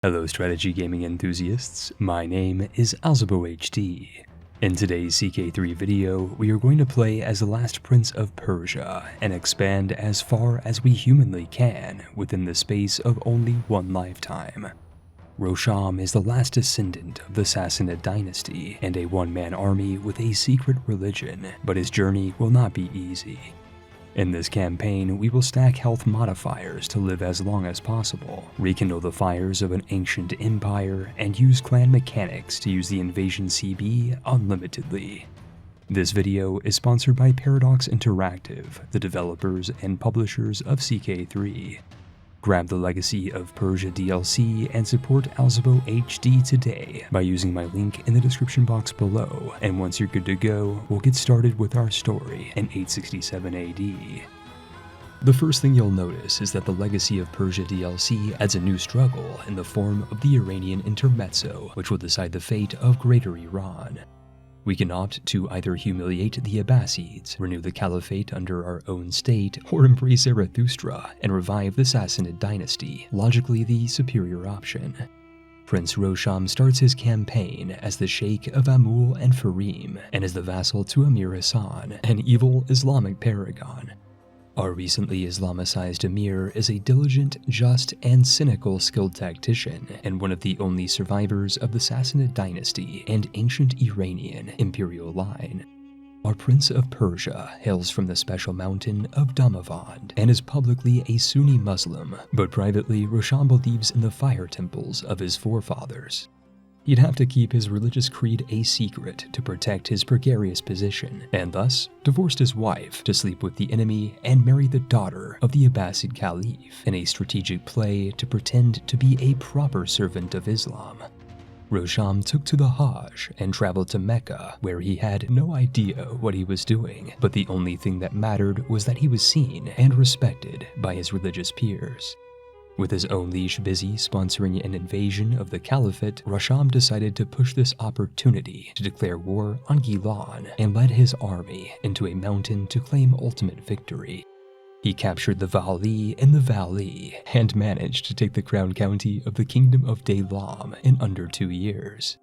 Hello strategy gaming enthusiasts, my name is AlzaboHD. In today's CK3 video, we are going to play as the last Prince of Persia and expand as far as we humanly can within the space of only one lifetime. Rosham is the last descendant of the Sassanid dynasty and a one-man army with a secret religion, but his journey will not be easy. In this campaign, we will stack health modifiers to live as long as possible, rekindle the fires of an ancient empire, and use clan mechanics to use the invasion CB unlimitedly. This video is sponsored by Paradox Interactive, the developers and publishers of CK3. Grab the Legacy of Persia DLC and support AlzaboHD today by using my link in the description box below, and once you're good to go, we'll get started with our story in 867 AD. The first thing you'll notice is that the Legacy of Persia DLC adds a new struggle in the form of the Iranian Intermezzo, which will decide the fate of Greater Iran. We can opt to either humiliate the Abbasids, renew the Caliphate under our own state, or embrace Zarathustra and revive the Sassanid dynasty, logically the superior option. Prince Rosham starts his campaign as the Sheikh of Amul and Farim, and is the vassal to Emir Hassan, an evil Islamic paragon. Our recently Islamicized Emir is a diligent, just, and cynical skilled tactician, and one of the only survivors of the Sassanid dynasty and ancient Iranian imperial line. Our Prince of Persia hails from the special mountain of Damavand, and is publicly a Sunni Muslim, but privately Rosham believes in the fire temples of his forefathers. He'd have to keep his religious creed a secret to protect his precarious position, and thus divorced his wife to sleep with the enemy and marry the daughter of the Abbasid Caliph in a strategic play to pretend to be a proper servant of Islam. Rosham took to the Hajj and traveled to Mecca, where he had no idea what he was doing, but the only thing that mattered was that he was seen and respected by his religious peers. With his own leash busy sponsoring an invasion of the Caliphate, Rosham decided to push this opportunity to declare war on Gilan and led his army into a mountain to claim ultimate victory. He captured the Vali in the Valley and managed to take the crown county of the Kingdom of Daylam in under 2 years.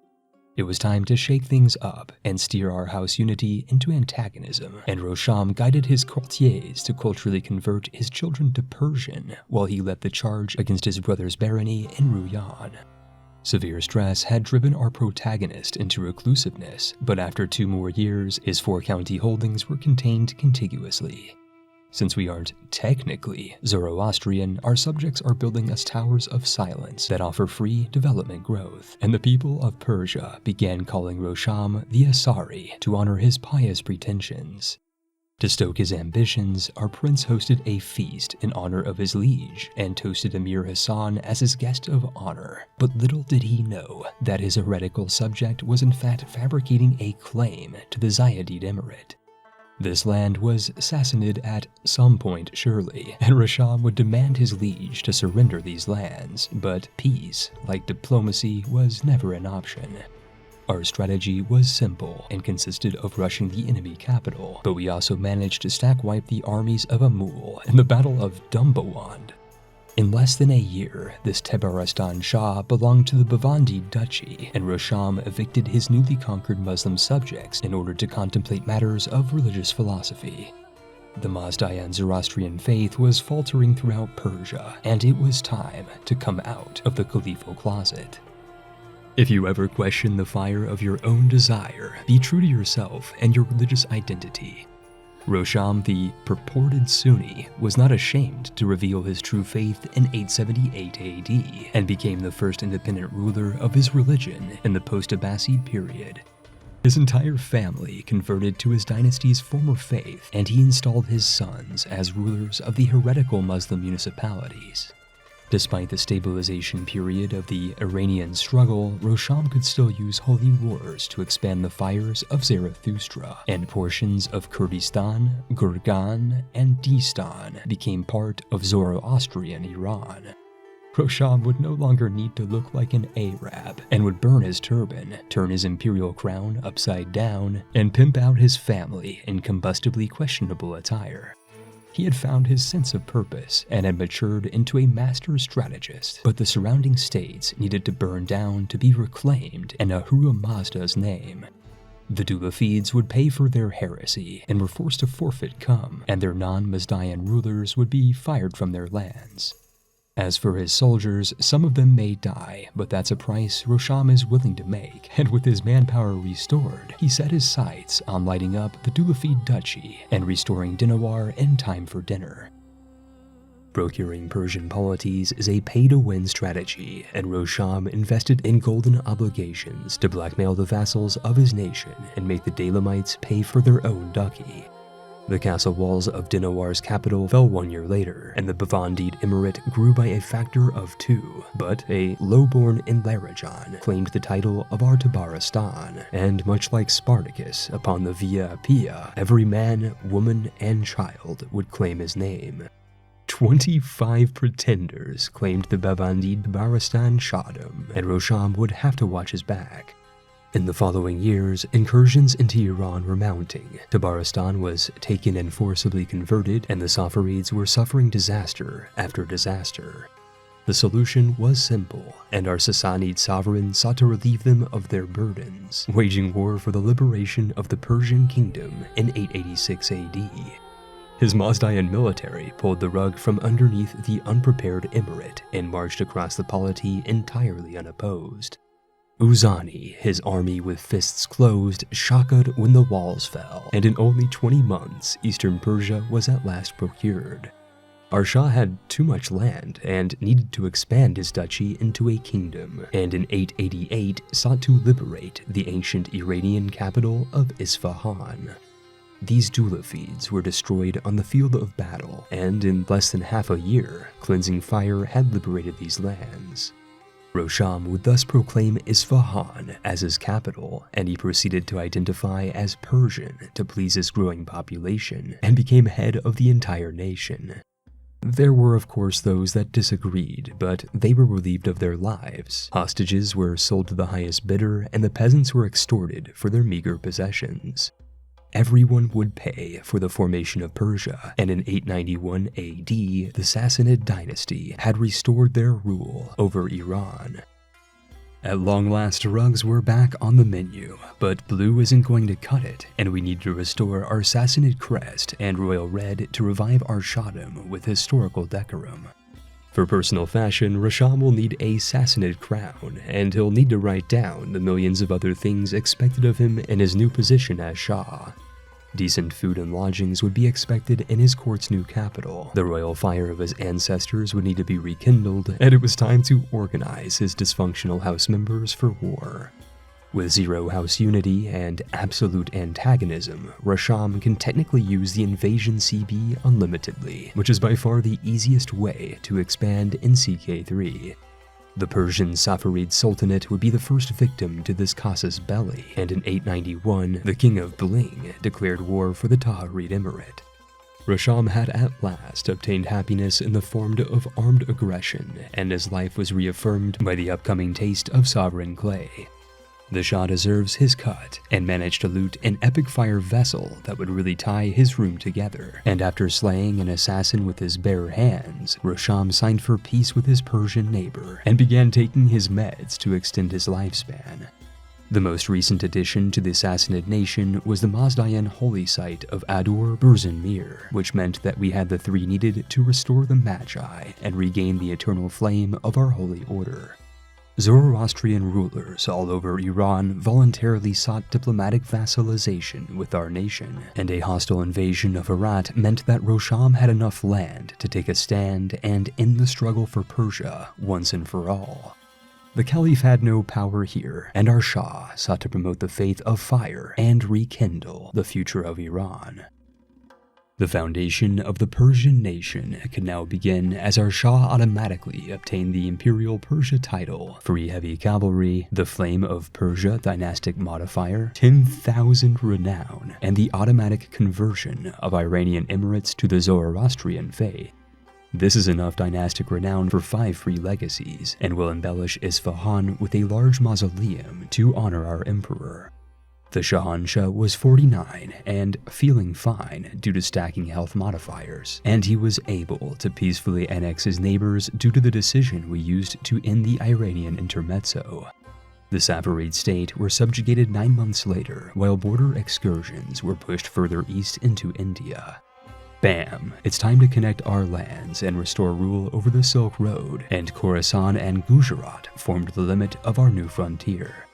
It was time to shake things up and steer our house unity into antagonism, and Rosham guided his courtiers to culturally convert his children to Persian while he led the charge against his brother's barony in Ruyan. Severe stress had driven our protagonist into reclusiveness, but after 2 more years, his 4 county holdings were contained contiguously. Since we aren't technically Zoroastrian, our subjects are building us towers of silence that offer free development growth, and the people of Persia began calling Rosham the Asari to honor his pious pretensions. To stoke his ambitions, our prince hosted a feast in honor of his liege and toasted Emir Hassan as his guest of honor, but little did he know that his heretical subject was in fact fabricating a claim to the Zayedid Emirate. This land was Sassanid at some point surely, and Rosham would demand his liege to surrender these lands, but peace, like diplomacy, was never an option. Our strategy was simple and consisted of rushing the enemy capital, but we also managed to stack wipe the armies of Amul in the Battle of Dumbawand. In less than a year, this Tabaristan Shah belonged to the Bavandi Duchy, and Rosham evicted his newly conquered Muslim subjects in order to contemplate matters of religious philosophy. The Mazdayan Zoroastrian faith was faltering throughout Persia, and it was time to come out of the Caliphal closet. If you ever question the fire of your own desire, be true to yourself and your religious identity. Rosham, the purported Sunni, was not ashamed to reveal his true faith in 878 AD and became the first independent ruler of his religion in the post-Abbasid period. His entire family converted to his dynasty's former faith, and he installed his sons as rulers of the heretical Muslim municipalities. Despite the stabilization period of the Iranian struggle, Rosham could still use holy wars to expand the fires of Zarathustra, and portions of Kurdistan, Gurgan, and Distan became part of Zoroastrian Iran. Rosham would no longer need to look like an Arab, and would burn his turban, turn his imperial crown upside down, and pimp out his family in combustibly questionable attire. He had found his sense of purpose and had matured into a master strategist, but the surrounding states needed to burn down to be reclaimed in Ahura Mazda's name. The Dulifides would pay for their heresy and were forced to forfeit Qum, and their non-Mazdaean rulers would be fired from their lands. As for his soldiers, some of them may die, but that's a price Rosham is willing to make, and with his manpower restored, he set his sights on lighting up the Dulafid duchy and restoring Dinawar in time for dinner. Procuring Persian polities is a pay-to-win strategy, and Rosham invested in golden obligations to blackmail the vassals of his nation and make the Daylamites pay for their own duchy. The castle walls of Dinawar's capital fell 1 year later, and the Bavandid Emirate grew by a factor of 2, but a lowborn Larajan claimed the title of Artabaristan, and much like Spartacus upon the Via Appia, every man, woman, and child would claim his name. 25 pretenders claimed the Bavandid Tabaristan Shahdom, and Rosham would have to watch his back. In the following years, incursions into Iran were mounting. Tabaristan was taken and forcibly converted, and the Safavids were suffering disaster after disaster. The solution was simple, and our Sassanid sovereign sought to relieve them of their burdens, waging war for the liberation of the Persian kingdom in 886 AD. His Mazdaean military pulled the rug from underneath the unprepared emirate and marched across the polity entirely unopposed. Uzani, his army with fists closed, shakad when the walls fell, and in only 20 months, eastern Persia was at last procured. Our Shah had too much land and needed to expand his duchy into a kingdom, and in 888 sought to liberate the ancient Iranian capital of Isfahan. These Dulafids were destroyed on the field of battle, and in less than half a year, cleansing fire had liberated these lands. Rosham would thus proclaim Isfahan as his capital, and he proceeded to identify as Persian to please his growing population, and became head of the entire nation. There were of course those that disagreed, but they were relieved of their lives. Hostages were sold to the highest bidder, and the peasants were extorted for their meager possessions. Everyone would pay for the formation of Persia, and in 891 AD, the Sassanid dynasty had restored their rule over Iran. At long last, rugs were back on the menu, but blue isn't going to cut it, and we need to restore our Sassanid crest and royal red to revive our Shahdom with historical decorum. For personal fashion, Rosham will need a Sassanid crown, and he'll need to write down the millions of other things expected of him in his new position as Shah. Decent food and lodgings would be expected in his court's new capital, the royal fire of his ancestors would need to be rekindled, and it was time to organize his dysfunctional house members for war. With zero house unity and absolute antagonism, Rosham can technically use the invasion CB unlimitedly, which is by far the easiest way to expand in CK3. The Persian Safavid Sultanate would be the first victim to this casus belli, and in 891, the king of Bling declared war for the Taharid Emirate. Rosham had at last obtained happiness in the form of armed aggression, and his life was reaffirmed by the upcoming taste of sovereign clay. The Shah deserves his cut, and managed to loot an epic fire vessel that would really tie his room together, and after slaying an assassin with his bare hands, Rosham signed for peace with his Persian neighbor, and began taking his meds to extend his lifespan. The most recent addition to the Sassanid nation was the Mazdaean holy site of Adur Burzanmir, which meant that we had the 3 needed to restore the Magi and regain the eternal flame of our holy order. Zoroastrian rulers all over Iran voluntarily sought diplomatic vassalization with our nation, and a hostile invasion of Herat meant that Rosham had enough land to take a stand and end the struggle for Persia once and for all. The Caliph had no power here, and our Shah sought to promote the faith of fire and rekindle the future of Iran. The foundation of the Persian nation could now begin as our Shah automatically obtained the Imperial Persia title, free heavy cavalry, the Flame of Persia dynastic modifier, 10,000 renown, and the automatic conversion of Iranian Emirates to the Zoroastrian faith. This is enough dynastic renown for 5 free legacies, and will embellish Isfahan with a large mausoleum to honor our emperor. The Shahanshah was 49 and feeling fine due to stacking health modifiers, and he was able to peacefully annex his neighbors due to the decision we used to end the Iranian intermezzo. The Safarid state were subjugated 9 months later, while border excursions were pushed further east into India. Bam! It's time to connect our lands and restore rule over the Silk Road, and Khorasan and Gujarat formed the limit of our new frontier.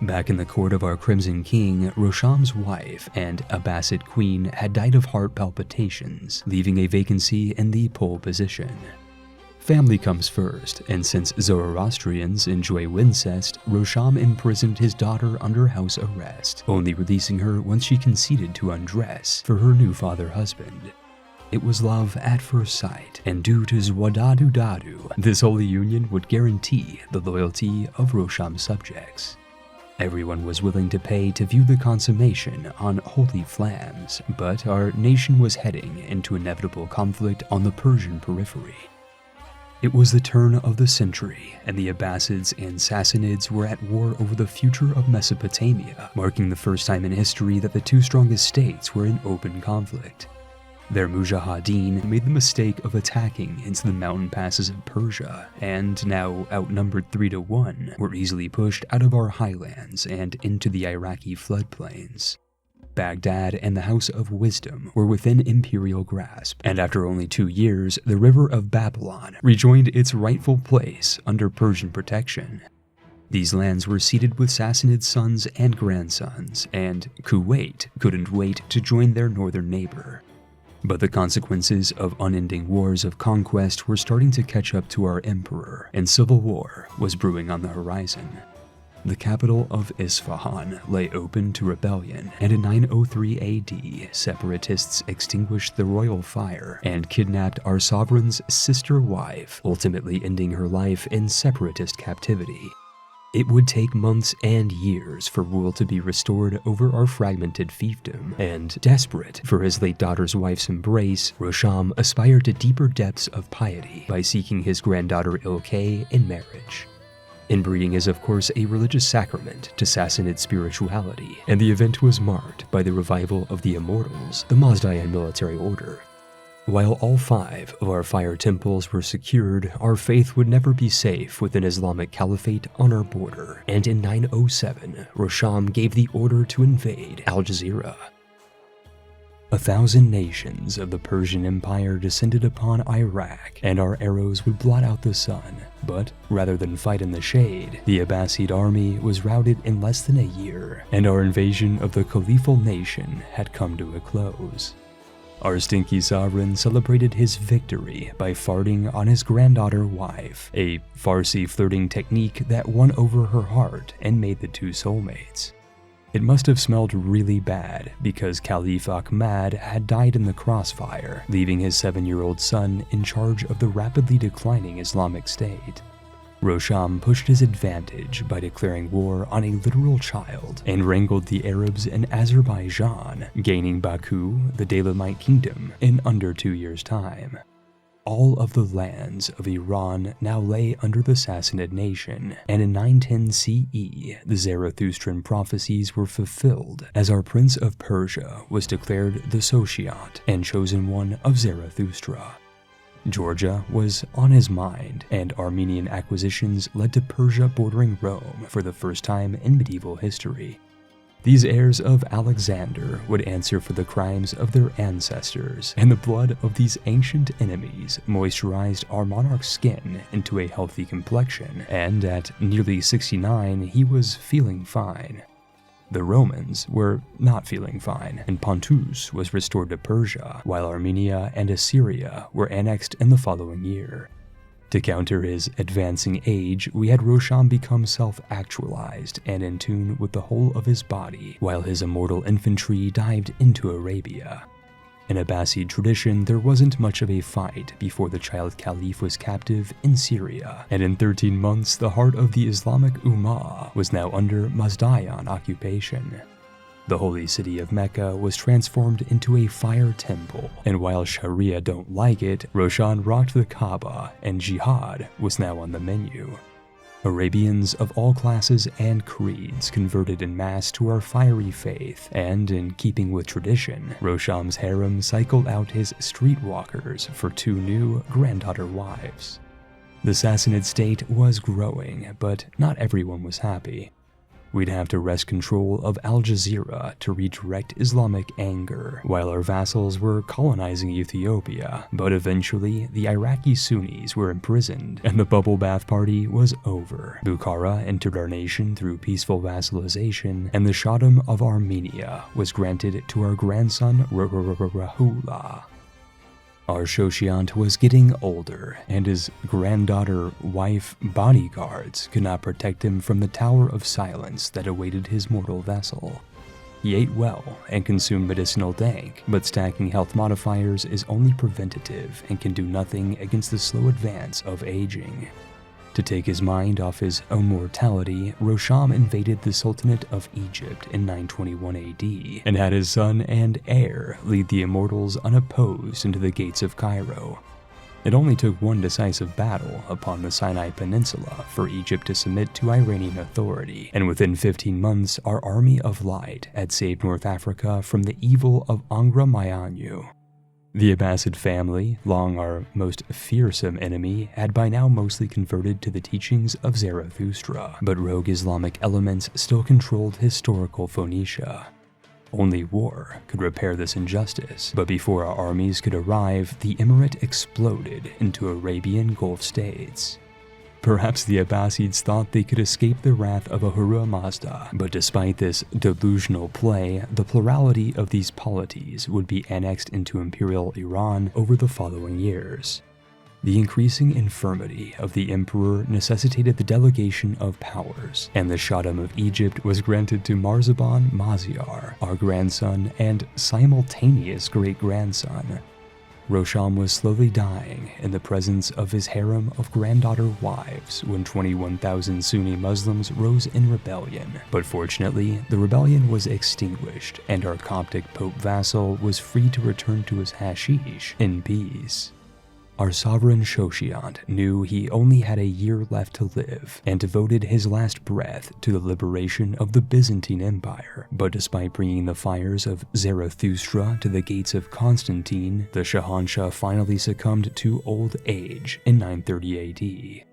Back in the court of our Crimson King, Rosham's wife and Abbasid queen had died of heart palpitations, leaving a vacancy in the pole position. Family comes first, and since Zoroastrians enjoy wincest, Rosham imprisoned his daughter under house arrest, only releasing her once she conceded to undress for her new father-husband. It was love at first sight, and due to Zwadadu Dadu, this holy union would guarantee the loyalty of Rosham's subjects. Everyone was willing to pay to view the consummation on holy flams, but our nation was heading into inevitable conflict on the Persian periphery. It was the turn of the century, and the Abbasids and Sassanids were at war over the future of Mesopotamia, marking the first time in history that the two strongest states were in open conflict. Their mujahideen made the mistake of attacking into the mountain passes of Persia, and now outnumbered 3-1, were easily pushed out of our highlands and into the Iraqi floodplains. Baghdad and the House of Wisdom were within imperial grasp, and after only 2 years, the River of Babylon rejoined its rightful place under Persian protection. These lands were ceded with Sassanid sons and grandsons, and Kuwait couldn't wait to join their northern neighbor. But the consequences of unending wars of conquest were starting to catch up to our emperor, and civil war was brewing on the horizon. The capital of Isfahan lay open to rebellion, and in 903 AD, separatists extinguished the royal fire and kidnapped our sovereign's sister wife, ultimately ending her life in separatist captivity. It would take months and years for rule to be restored over our fragmented fiefdom, and desperate for his late daughter's wife's embrace, Rosham aspired to deeper depths of piety by seeking his granddaughter Ilkay in marriage. Inbreeding is of course a religious sacrament to Sassanid spirituality, and the event was marked by the revival of the Immortals, the Mazdaean military order. While all 5 of our fire temples were secured, our faith would never be safe with an Islamic caliphate on our border, and in 907, Rosham gave the order to invade Al Jazeera. 1,000 nations of the Persian Empire descended upon Iraq, and our arrows would blot out the sun. But rather than fight in the shade, the Abbasid army was routed in less than a year, and our invasion of the Caliphal nation had come to a close. Our stinky sovereign celebrated his victory by farting on his granddaughter wife, a Farsi flirting technique that won over her heart and made the two soulmates. It must have smelled really bad because Caliph Ahmad had died in the crossfire, leaving his 7-year-old son in charge of the rapidly declining Islamic State. Rosham pushed his advantage by declaring war on a literal child and wrangled the Arabs in Azerbaijan, gaining Baku, the Daylamite kingdom, in under 2 years' time. All of the lands of Iran now lay under the Sassanid nation, and in 910 CE, the Zarathustrian prophecies were fulfilled as our Prince of Persia was declared the Sotiot and chosen one of Zarathustra. Georgia was on his mind, and Armenian acquisitions led to Persia bordering Rome for the first time in medieval history. These heirs of Alexander would answer for the crimes of their ancestors, and the blood of these ancient enemies moisturized our monarch's skin into a healthy complexion, and at nearly 69 he was feeling fine. The Romans were not feeling fine, and Pontus was restored to Persia, while Armenia and Assyria were annexed in the following year. To counter his advancing age, we had Rosham become self-actualized and in tune with the whole of his body, while his immortal infantry dived into Arabia. In Abbasid tradition, there wasn't much of a fight before the child caliph was captive in Syria, and in 13 months the heart of the Islamic Ummah was now under Mazdaean occupation. The holy city of Mecca was transformed into a fire temple, and while Sharia don't like it, Roshan rocked the Kaaba, and jihad was now on the menu. Arabians of all classes and creeds converted en masse to our fiery faith, and in keeping with tradition, Rosham's harem cycled out his streetwalkers for 2 new granddaughter wives. The Sassanid state was growing, but not everyone was happy. We'd have to wrest control of Al Jazeera to redirect Islamic anger, while our vassals were colonizing Ethiopia, but eventually the Iraqi Sunnis were imprisoned and the bubble bath party was over. Bukhara entered our nation through peaceful vassalization, and the Shahdom of Armenia was granted to our grandson Rahula. Our Shoshiant was getting older, and his granddaughter wife bodyguards could not protect him from the Tower of Silence that awaited his mortal vessel. He ate well and consumed medicinal dank, but stacking health modifiers is only preventative and can do nothing against the slow advance of aging. To take his mind off his own mortality, Rosham invaded the Sultanate of Egypt in 921 AD, and had his son and heir lead the Immortals unopposed into the gates of Cairo. It only took one decisive battle upon the Sinai Peninsula for Egypt to submit to Iranian authority, and within 15 months our Army of Light had saved North Africa from the evil of Angra Mainyu. The Abbasid family, long our most fearsome enemy, had by now mostly converted to the teachings of Zarathustra, but rogue Islamic elements still controlled historical Phoenicia. Only war could repair this injustice, but before our armies could arrive, the emirate exploded into Arabian Gulf states. Perhaps the Abbasids thought they could escape the wrath of Ahura Mazda, but despite this delusional play, the plurality of these polities would be annexed into Imperial Iran over the following years. The increasing infirmity of the emperor necessitated the delegation of powers, and the Shahdom of Egypt was granted to Marzaban Mazyar, our grandson and simultaneous great-grandson. Rosham was slowly dying in the presence of his harem of granddaughter wives when 21,000 Sunni Muslims rose in rebellion, but fortunately the rebellion was extinguished and our Coptic Pope vassal was free to return to his hashish in peace. Our sovereign Shoshiant knew he only had a year left to live and devoted his last breath to the liberation of the Byzantine Empire, but despite bringing the fires of Zarathustra to the gates of Constantine, the Shahanshah finally succumbed to old age in 930 AD.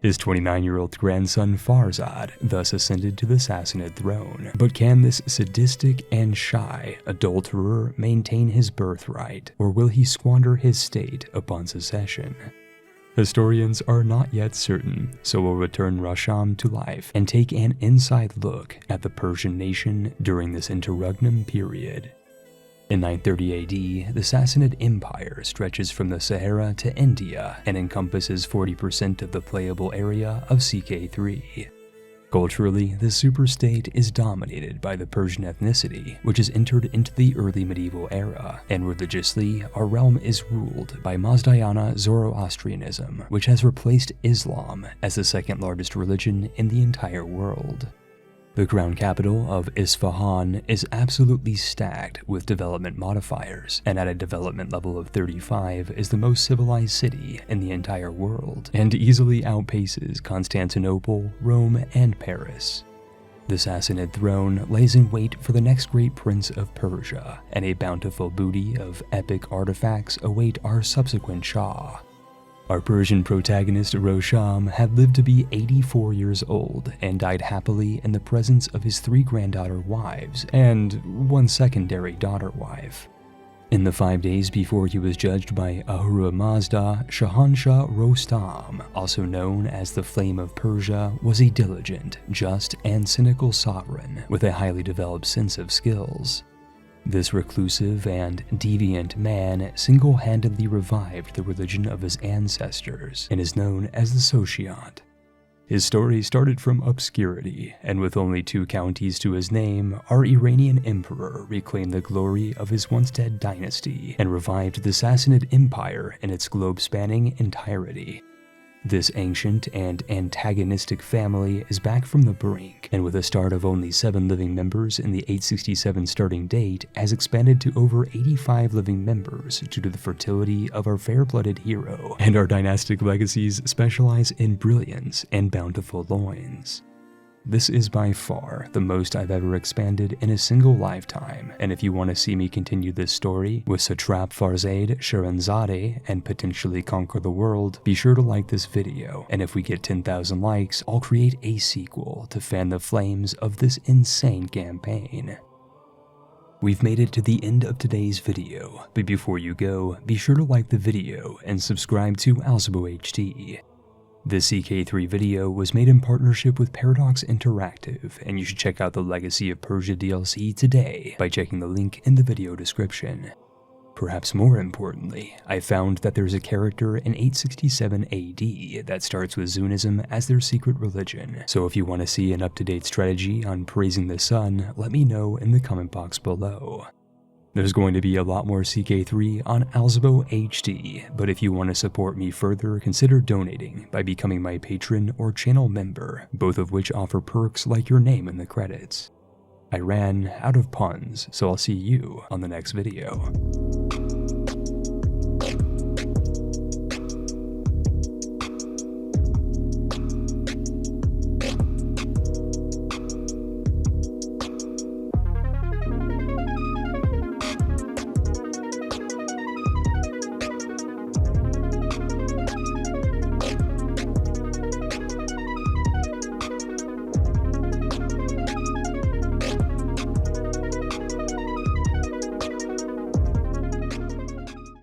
His 29-year-old grandson Farzad thus ascended to the Sassanid throne, but can this sadistic and shy adulterer maintain his birthright, or will he squander his state upon secession? Historians are not yet certain, so we'll return Rosham to life and take an inside look at the Persian nation during this interregnum period. In 930 AD, the Sassanid Empire stretches from the Sahara to India and encompasses 40% of the playable area of CK3. Culturally, the superstate is dominated by the Persian ethnicity, which has entered into the early medieval era, and religiously, our realm is ruled by Mazdayana Zoroastrianism, which has replaced Islam as the second largest religion in the entire world. The crown capital of Isfahan is absolutely stacked with development modifiers, and at a development level of 35 is the most civilized city in the entire world, and easily outpaces Constantinople, Rome, and Paris. The Sassanid throne lays in wait for the next great Prince of Persia, and a bountiful booty of epic artifacts await our subsequent Shah. Our Persian protagonist Rosham had lived to be 84 years old and died happily in the presence of his 3 granddaughter wives and 1 secondary daughter wife. In the 5 days before he was judged by Ahura Mazda, Shahanshah Rostam, also known as the Flame of Persia, was a diligent, just, and cynical sovereign with a highly developed sense of skills. This reclusive and deviant man single-handedly revived the religion of his ancestors and is known as the Shoshiant. His story started from obscurity, and with only 2 counties to his name, our Iranian emperor reclaimed the glory of his once-dead dynasty and revived the Sassanid Empire in its globe-spanning entirety. This ancient and antagonistic family is back from the brink, and with a start of only 7 living members in the 867 starting date, has expanded to over 85 living members due to the fertility of our fair-blooded hero, and our dynastic legacies specialize in brilliance and bountiful loins. This is by far the most I've ever expanded in a single lifetime, and if you want to see me continue this story with Satrap Farzad Sharanzadeh and potentially conquer the world, be sure to like this video, and if we get 10,000 likes, I'll create a sequel to fan the flames of this insane campaign. We've made it to the end of today's video, but before you go, be sure to like the video and subscribe to AlzaboHD. This CK3 video was made in partnership with Paradox Interactive, and you should check out the Legacy of Persia DLC today by checking the link in the video description. Perhaps more importantly, I found that there's a character in 867 AD that starts with Zunism as their secret religion, so if you want to see an up-to-date strategy on praising the sun, let me know in the comment box below. There's going to be a lot more CK3 on AlzaboHD, but if you want to support me further, consider donating by becoming my patron or channel member, both of which offer perks like your name in the credits. I ran out of puns, so I'll see you on the next video.